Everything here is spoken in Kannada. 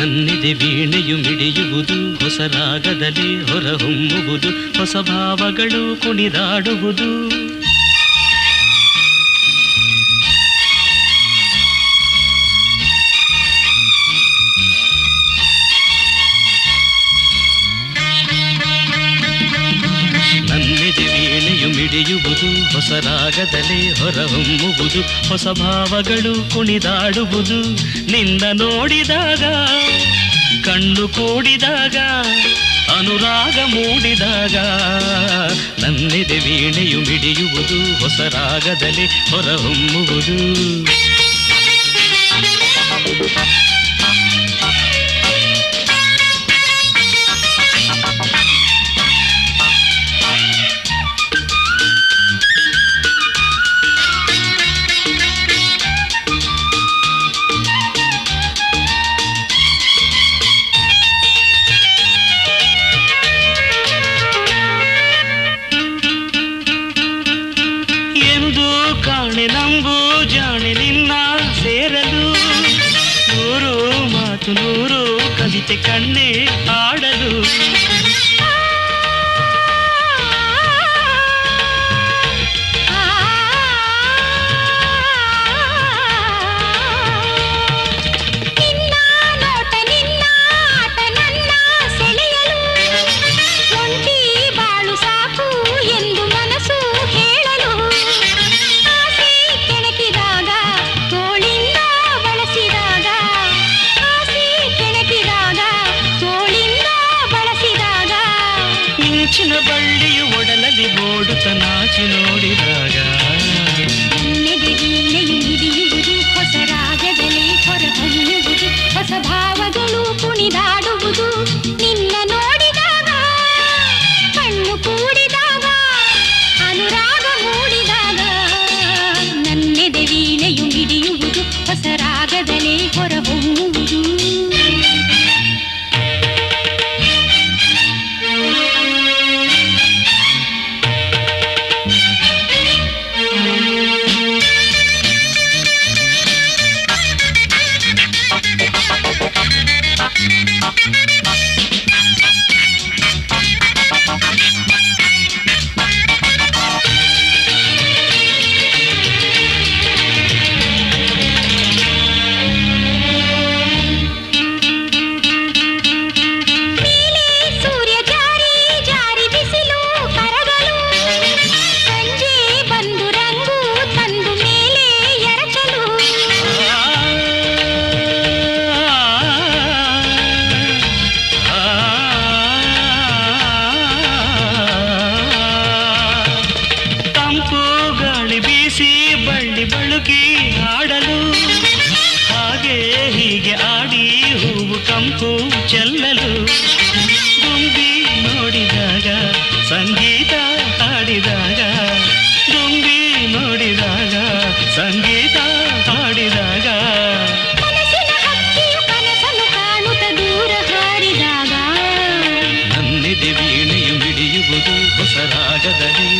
ನನ್ನಿದೆ ವೀಣೆಯು ಮಿಡಿಯುವುದು, ಹೊಸ ರಾಗದಲ್ಲಿ ಹೊರಹೊಮ್ಮುವುದು, ಹೊಸ ಭಾವಗಳು ಕುಣಿದಾಡುವುದು. ನನ್ನಿದೆ ವೀಣೆಯು ಮಿಡಿಯುವುದು, ಹೊಸ ರಾಗದಲ್ಲಿ ಹೊರಹೊಮ್ಮುವುದು, ಹೊಸ ಭಾವಗಳು ಕುಣಿದಾಡುವುದು. ನಿನ್ನ ನೋಡಿದಾಗ, ಕಣ್ಣು ಕೂಡಿದಾಗ, ಅನುರಾಗ ಮೂಡಿದಾಗ, ನನ್ನಿದೆ ವೀಣೆಯು ಮಿಡಿಯುವುದು, ಹೊಸ ರಾಗದಲ್ಲಿ ಹೊರಹೊಮ್ಮುವುದು. ಕಾಣೆ ನಂಬು ಜಾಣೆ ನಿನ್ನ ಸೇರಲು, ನೂರು ಮಾತು ನೂರು ಕವಿತೆ ಕಣ್ಣೆ ಆಡಲು. ಮಿಂಚಿನ ಬಳ್ಳಿಯು ಒಡಲಲ್ಲಿ ಓಡುತ್ತ ನಾಚಿ ನೋಡಿದಾಗ, ನನ್ನೆದೆ ವೀಣೆಯು ಮಿಡಿಯುವುದು, ಹೊಸ ರಾಗದಲ್ಲಿ ಹೊರಹೊಮ್ಮುವುದು, ಹೊಸ ಭಾವಗಳು ಕುಣಿದಾಡುವುದು. ನಿನ್ನ ನೋಡಿದಾಗ, ಕಣ್ಣು ಕೂಡಿದಾಗ, ಅನುರಾಗ ಮೂಡಿದಾಗ, ನನ್ನೆದೆ ವೀಣೆಯು ಮಿಡಿಯುವುದು, ಹೊಸ ರಾಗದಲ್ಲಿ ಹೊರಹೊಮ್ಮುವುದು. ಬಳ್ಳಿ ಬಳುಕಿ ಆಡಲು, ಹಾಗೆ ಹೀಗೆ ಆಡಿ ಹೂವು ಕಂಪು ಚೆಲ್ಲಲು. ದುಂಬಿ ನೋಡಿದಾಗ, ಸಂಗೀತ ಹಾಡಿದಾಗ, ದುಂಬಿ ನೋಡಿದಾಗ, ಸಂಗೀತ ಹಾಡಿದಾಗ, ಕನಸಿನ ಹಕ್ಕಿಯು ಕನಸನ್ನು ಕಾಣುತ್ತ ದೂರ ಹಾರಿದಾಗ, ನನ್ನಿದೆ ವೀಣೆಯು ಮಿಡಿಯುವುದು, ಹೊಸ ರಾಗದಲ್ಲಿ